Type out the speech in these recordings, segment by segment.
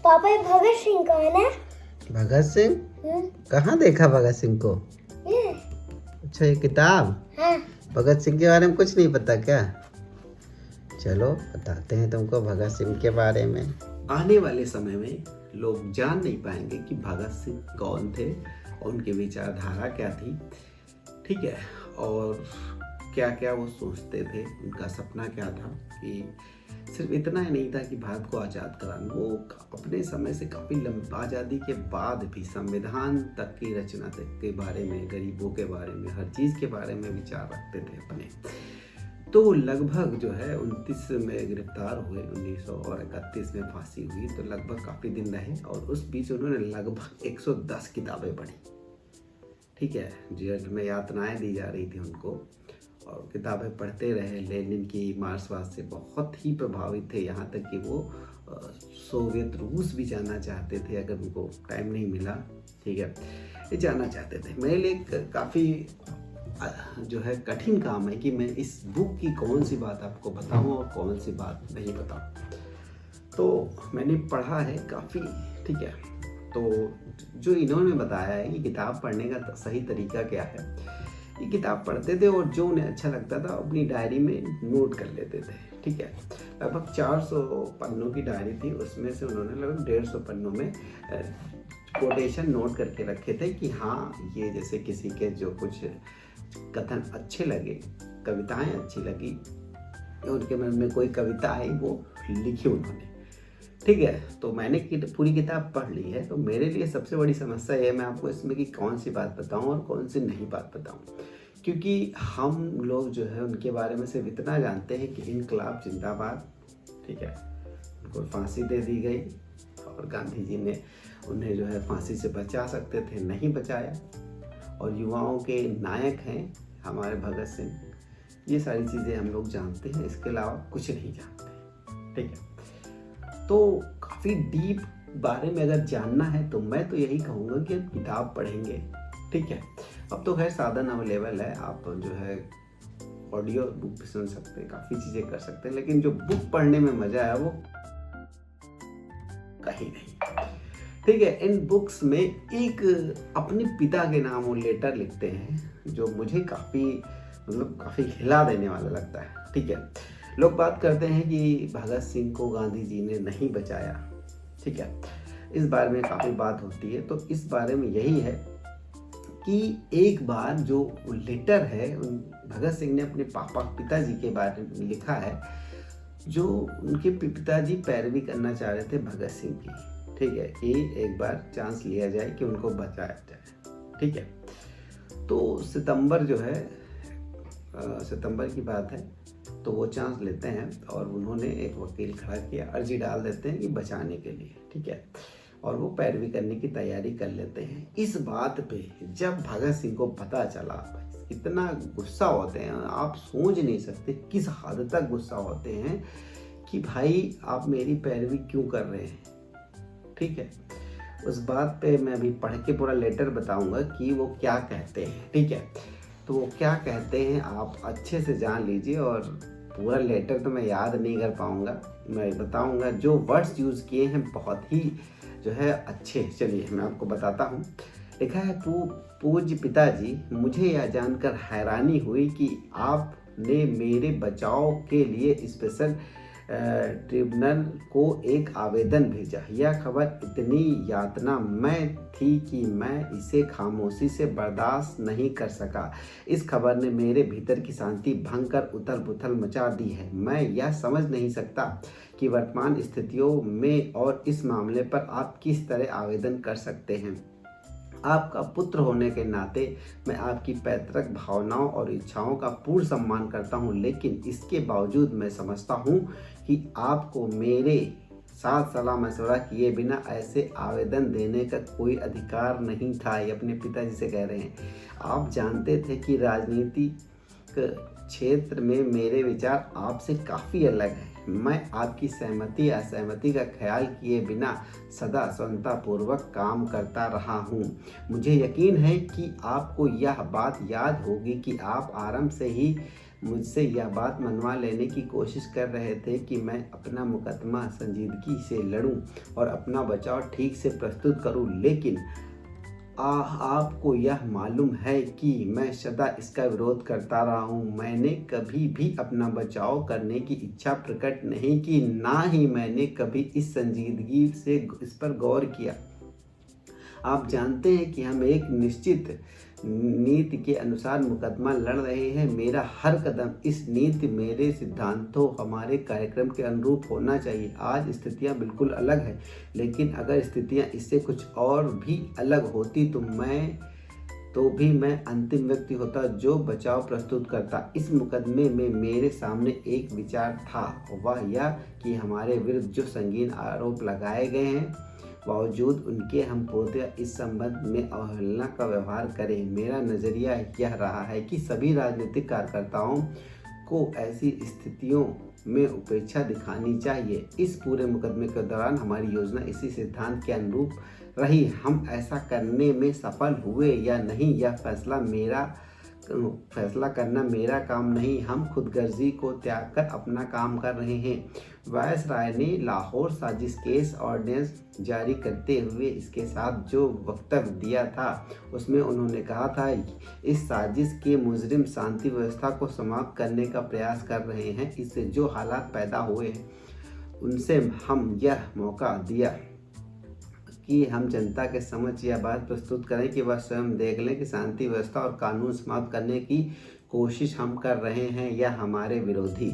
पापा ये भगत सिंह का है ना? भगत सिंह? कहाँ देखा भगत सिंह को? ये अच्छा, ये किताब। हाँ। भगत सिंह के बारे में कुछ नहीं पता क्या? चलो बताते हैं तुमको भगत सिंह के बारे में। आने वाले समय में लोग जान नहीं पाएंगे कि भगत सिंह कौन थे और उनकी विचारधारा क्या थी, ठीक है, और क्या क्या वो सोचते थे, उनका सपना क्या था। कि सिर्फ इतना ही नहीं था कि भारत को आज़ाद कराना, वो अपने समय से काफ़ी लंबी आज़ादी के बाद भी संविधान तक की रचना तक के बारे में, गरीबों के बारे में, हर चीज़ के बारे में विचार रखते थे अपने। तो लगभग जो है 29 में गिरफ्तार हुए, 1931 में फांसी हुई, तो लगभग काफ़ी दिन रहे और उस बीच उन्होंने लगभग 110 किताबें पढ़ी, ठीक है। जेल में यातनाएं दी जा रही थी उनको और किताबें पढ़ते रहे। लेनिन की मार्क्सवाद से बहुत ही प्रभावित थे, यहाँ तक कि वो सोवियत रूस भी जाना चाहते थे अगर उनको टाइम नहीं मिला, ठीक है, ये जाना चाहते थे। मेरे लिए काफ़ी जो है कठिन काम है कि मैं इस बुक की कौन सी बात आपको बताऊं और कौन सी बात नहीं बताऊं। तो मैंने पढ़ा है काफ़ी, ठीक है। तो जो इन्होंने बताया है कि किताब पढ़ने का सही तरीका क्या है, ये किताब पढ़ते थे और जो उन्हें अच्छा लगता था अपनी डायरी में नोट कर लेते थे, ठीक है। लगभग 400 पन्नों की डायरी थी, उसमें से उन्होंने लगभग 150 पन्नों में कोटेशन नोट करके रखे थे कि हाँ, ये जैसे किसी के जो कुछ कथन अच्छे लगे, कविताएं अच्छी लगी, उनके मन में कोई कविता आई वो लिखी उन्होंने, ठीक है। तो मैंने पूरी किताब पढ़ ली है। तो मेरे लिए सबसे बड़ी समस्या ये है मैं आपको इसमें कि कौन सी बात बताऊं और कौन सी नहीं बात बताऊं, क्योंकि हम लोग जो है उनके बारे में सिर्फ इतना जानते हैं कि इनकलाब जिंदाबाद, ठीक है, उनको फांसी दे दी गई और गांधी जी ने उन्हें जो है फांसी से बचा सकते थे, नहीं बचाया, और युवाओं के नायक हैं हमारे भगत सिंह। ये सारी चीज़ें हम लोग जानते हैं, इसके अलावा कुछ नहीं जानते, ठीक है। तो काफ़ी डीप बारे में अगर जानना है तो मैं तो यही कहूँगा कि आप किताब पढ़ेंगे, ठीक है। अब तो खैर साधन अवेलेबल है, आप जो है ऑडियो बुक भी सुन सकते हैं, काफ़ी चीज़ें कर सकते हैं, लेकिन जो बुक पढ़ने में मज़ा आया वो कहीं नहीं, ठीक है। इन बुक्स में एक अपने पिता के नाम वो लेटर लिखते हैं जो मुझे काफ़ी हिला देने वाला लगता है, ठीक है। लोग बात करते हैं कि भगत सिंह को गांधी जी ने नहीं बचाया, ठीक है, इस बारे में काफ़ी बात होती है। तो इस बारे में यही है कि एक बार जो लेटर है भगत सिंह ने अपने पिताजी के बारे में लिखा है, जो उनके पिताजी पैरवी करना चाह रहे थे भगत सिंह की, ठीक है, कि एक बार चांस लिया जाए कि उनको बचाया जाए, ठीक है। तो सितंबर जो है सितंबर की बात है, तो वो चांस लेते हैं और उन्होंने एक वकील खड़ा किया, अर्जी डाल देते हैं कि बचाने के लिए, ठीक है, और वो पैरवी करने की तैयारी कर लेते हैं। इस बात पे जब भगत सिंह को पता चला, इतना गुस्सा होते हैं, आप सोच नहीं सकते किस हद तक गुस्सा होते हैं कि भाई आप मेरी पैरवी क्यों कर रहे हैं, ठीक है। उस बात पे मैं अभी पढ़ के पूरा लेटर बताऊंगा कि वो क्या कहते हैं, ठीक है। तो वो क्या कहते हैं आप अच्छे से जान लीजिए, और पूरा लेटर तो मैं याद नहीं कर पाऊंगा, मैं बताऊंगा। जो वर्ड्स यूज़ किए हैं बहुत ही जो है अच्छे, चलिए मैं आपको बताता हूँ। लिखा है, पूज्य पिताजी, मुझे यह जानकर हैरानी हुई कि आपने मेरे बचाव के लिए स्पेशल ट्रिब्यूनल को एक आवेदन भेजा। यह खबर इतनी यातनामय थी कि मैं इसे खामोशी से बर्दाश्त नहीं कर सका। इस खबर ने मेरे भीतर की शांति भंग कर उथल पुथल मचा दी है। मैं यह समझ नहीं सकता कि वर्तमान स्थितियों में और इस मामले पर आप किस तरह आवेदन कर सकते हैं। आपका पुत्र होने के नाते मैं आपकी पैतृक भावनाओं और इच्छाओं का पूर्ण सम्मान करता हूं, लेकिन इसके बावजूद मैं समझता हूं कि आपको मेरे साथ सलाह मशवरा किए बिना ऐसे आवेदन देने का कोई अधिकार नहीं था। ये अपने पिताजी से कह रहे हैं। आप जानते थे कि राजनीतिक क्षेत्र में मेरे विचार आपसे काफ़ी अलग हैं। मैं आपकी सहमति असहमति का ख्याल किए बिना सदा स्वतंत्रतापूर्वक काम करता रहा हूँ। मुझे यकीन है कि आपको यह बात याद होगी कि आप आरंभ से ही मुझसे यह बात मनवा लेने की कोशिश कर रहे थे कि मैं अपना मुकदमा संजीदगी से लड़ूं और अपना बचाव ठीक से प्रस्तुत करूं, लेकिन आपको यह मालूम है कि मैं सदा इसका विरोध करता रहा हूं। मैंने कभी भी अपना बचाव करने की इच्छा प्रकट नहीं की, ना ही मैंने कभी इस संजीदगी से इस पर गौर किया। आप जानते हैं कि हम एक निश्चित नीति के अनुसार मुकदमा लड़ रहे हैं। मेरा हर कदम इस नीति, मेरे सिद्धांतों, हमारे कार्यक्रम के अनुरूप होना चाहिए। आज स्थितियां बिल्कुल अलग हैं, लेकिन अगर स्थितियां इससे कुछ और भी अलग होती तो भी मैं अंतिम व्यक्ति होता जो बचाव प्रस्तुत करता। इस मुकदमे में मेरे सामने एक विचार था, वह यह कि हमारे विरुद्ध जो संगीन आरोप लगाए गए हैं, बावजूद उनके हम पूर्णतः इस संबंध में अवहेलना का व्यवहार करें। मेरा नज़रिया यह रहा है कि सभी राजनीतिक कार्यकर्ताओं को ऐसी स्थितियों में उपेक्षा दिखानी चाहिए। इस पूरे मुकदमे के दौरान हमारी योजना इसी सिद्धांत के अनुरूप रही। हम ऐसा करने में सफल हुए या नहीं, यह फैसला करना मेरा काम नहीं। हम खुदगर्जी को त्याग कर अपना काम कर रहे हैं। वायसराय ने लाहौर साजिश केस ऑर्डिनेंस जारी करते हुए इसके साथ जो वक्तव्य दिया था, उसमें उन्होंने कहा था, इस साजिश के मुजरिम शांति व्यवस्था को समाप्त करने का प्रयास कर रहे हैं। इससे जो हालात पैदा हुए हैं, उनसे हम यह मौका दिया कि हम जनता के समक्ष यह बात प्रस्तुत करें कि वह स्वयं देख लें कि शांति व्यवस्था और कानून समाप्त करने की कोशिश हम कर रहे हैं या हमारे विरोधी।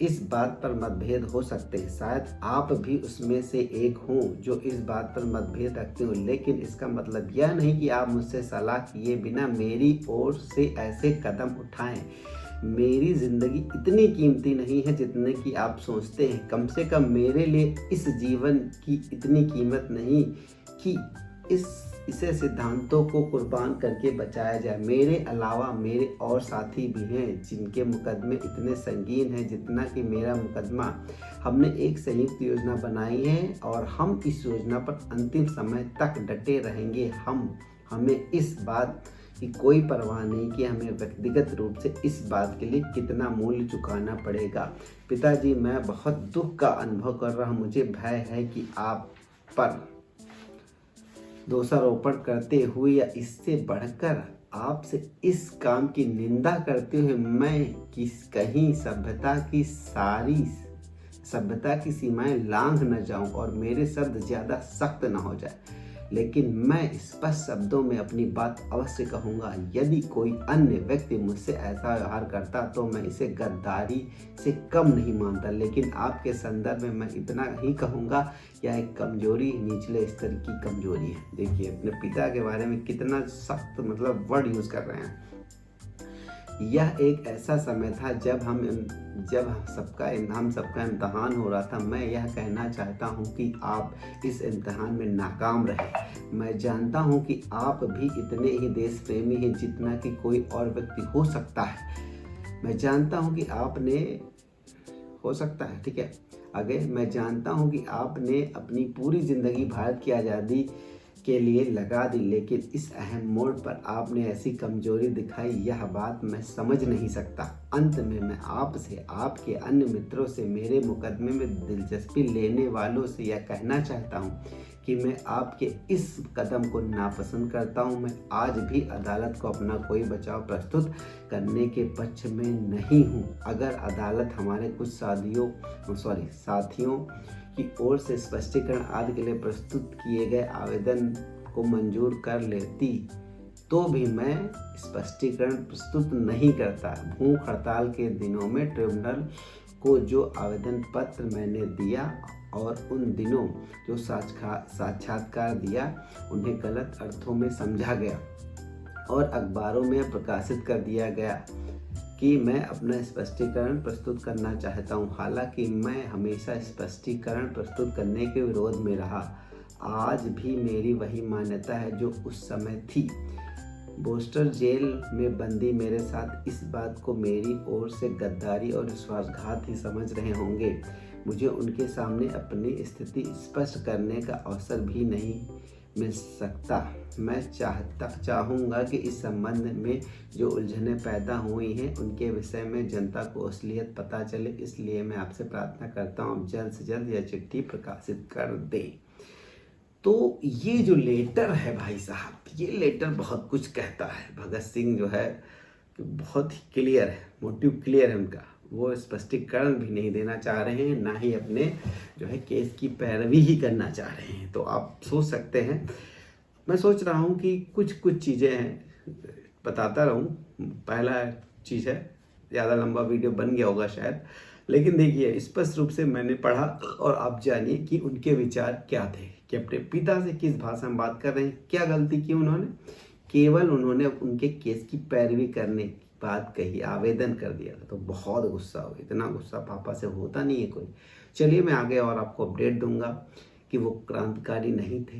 इस बात पर मतभेद हो सकते हैं, शायद आप भी उसमें से एक हों जो इस बात पर मतभेद रखते हो, लेकिन इसका मतलब यह नहीं कि आप मुझसे सलाह किए बिना मेरी ओर से ऐसे कदम उठाएं। मेरी ज़िंदगी इतनी कीमती नहीं है जितने कि आप सोचते हैं। कम से कम मेरे लिए इस जीवन की इतनी कीमत नहीं कि इसे सिद्धांतों को कुर्बान करके बचाया जाए। मेरे अलावा मेरे और साथी भी हैं जिनके मुकदमे इतने संगीन हैं जितना कि मेरा मुकदमा। हमने एक संयुक्त योजना बनाई है और हम इस योजना पर अंतिम समय तक डटे रहेंगे। हमें इस बात की कोई परवाह नहीं कि हमें व्यक्तिगत रूप से इस बात के लिए कितना मूल्य चुकाना पड़ेगा। पिताजी, मैं बहुत दुख का अनुभव कर रहा हूँ। मुझे भय है कि आप पर दोषारोपण करते हुए या इससे बढ़कर आपसे इस काम की निंदा करते हुए मैं कहीं सभ्यता की सीमाएं लांघ न जाऊं और मेरे शब्द ज़्यादा सख्त न हो जाए। लेकिन मैं स्पष्ट शब्दों में अपनी बात अवश्य कहूँगा। यदि कोई अन्य व्यक्ति मुझसे ऐसा व्यवहार करता तो मैं इसे गद्दारी से कम नहीं मानता, लेकिन आपके संदर्भ में मैं इतना ही कहूँगा, यह एक कमजोरी, निचले स्तर की कमजोरी है। देखिए अपने पिता के बारे में कितना सख्त वर्ड यूज़ कर रहे हैं। यह एक ऐसा समय था जब हम सबका इम्तहान हो रहा था। मैं यह कहना चाहता हूं कि आप इस इम्तहान में नाकाम रहे। मैं जानता हूं कि आप भी इतने ही देश प्रेमी हैं जितना कि कोई और व्यक्ति हो सकता है। मैं जानता हूं कि आपने हो सकता है, ठीक है, आगे मैं जानता हूं कि आपने अपनी पूरी ज़िंदगी भारत की आज़ादी के लिए लगा दी, लेकिन इस अहम मोड़ पर आपने ऐसी कमजोरी दिखाई, यह बात मैं समझ नहीं सकता। अंत में मैं आपसे, आपके अन्य मित्रों से, मेरे मुकदमे में दिलचस्पी लेने वालों से यह कहना चाहता हूं कि मैं आपके इस कदम को नापसंद करता हूं। मैं आज भी अदालत को अपना कोई बचाव प्रस्तुत करने के पक्ष में नहीं हूं। अगर अदालत हमारे कुछ साथियों की ओर से स्पष्टीकरण आदि के लिए प्रस्तुत किए गए आवेदन को मंजूर कर लेती तो भी मैं स्पष्टीकरण प्रस्तुत नहीं करता। भूख हड़ताल के दिनों में ट्रिब्यूनल को जो आवेदन पत्र मैंने दिया और उन दिनों जो साक्षात्कार दिया, उन्हें गलत अर्थों में समझा गया और अखबारों में प्रकाशित कर दिया गया कि मैं अपना स्पष्टीकरण प्रस्तुत करना चाहता हूं। हालांकि मैं हमेशा स्पष्टीकरण प्रस्तुत करने के विरोध में रहा। आज भी मेरी वही मान्यता है जो उस समय थी। बोस्टर जेल में बंदी मेरे साथ इस बात को मेरी ओर से गद्दारी और विश्वासघात ही समझ रहे होंगे। मुझे उनके सामने अपनी स्थिति स्पष्ट करने का अवसर भी नहीं मिल सकता। मैं चाहूँगा कि इस संबंध में जो उलझनें पैदा हुई हैं उनके विषय में जनता को असलियत पता चले, इसलिए मैं आपसे प्रार्थना करता हूँ आप जल्द से जल्द यह चिट्ठी प्रकाशित कर दें। तो ये जो लेटर है भाई साहब, ये लेटर बहुत कुछ कहता है। भगत सिंह जो है बहुत ही क्लियर है, मोटिव क्लियर है उनका। वो स्पष्टीकरण भी नहीं देना चाह रहे हैं, ना ही अपने जो है केस की पैरवी ही करना चाह रहे हैं। तो आप सोच सकते हैं, मैं सोच रहा हूँ कि कुछ चीज़ें हैं, बताता रहूँ। पहला चीज़ है, ज़्यादा लंबा वीडियो बन गया होगा शायद, लेकिन देखिए स्पष्ट रूप से मैंने पढ़ा और आप जानिए कि उनके विचार क्या थे, कि अपने पिता से किस भाषा में बात कर रहे हैं, क्या गलती की उन्होंने। केवल उन्होंने उनके केस की पैरवी करने की बात कही, आवेदन कर दिया था, तो बहुत गुस्सा हो। इतना गुस्सा पापा से होता नहीं है कोई। चलिए मैं आगे और आपको अपडेट दूंगा कि वो क्रांतिकारी नहीं थे,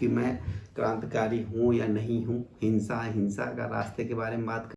कि मैं क्रांतिकारी हूँ या नहीं हूँ। हिंसा का रास्ते के बारे में बात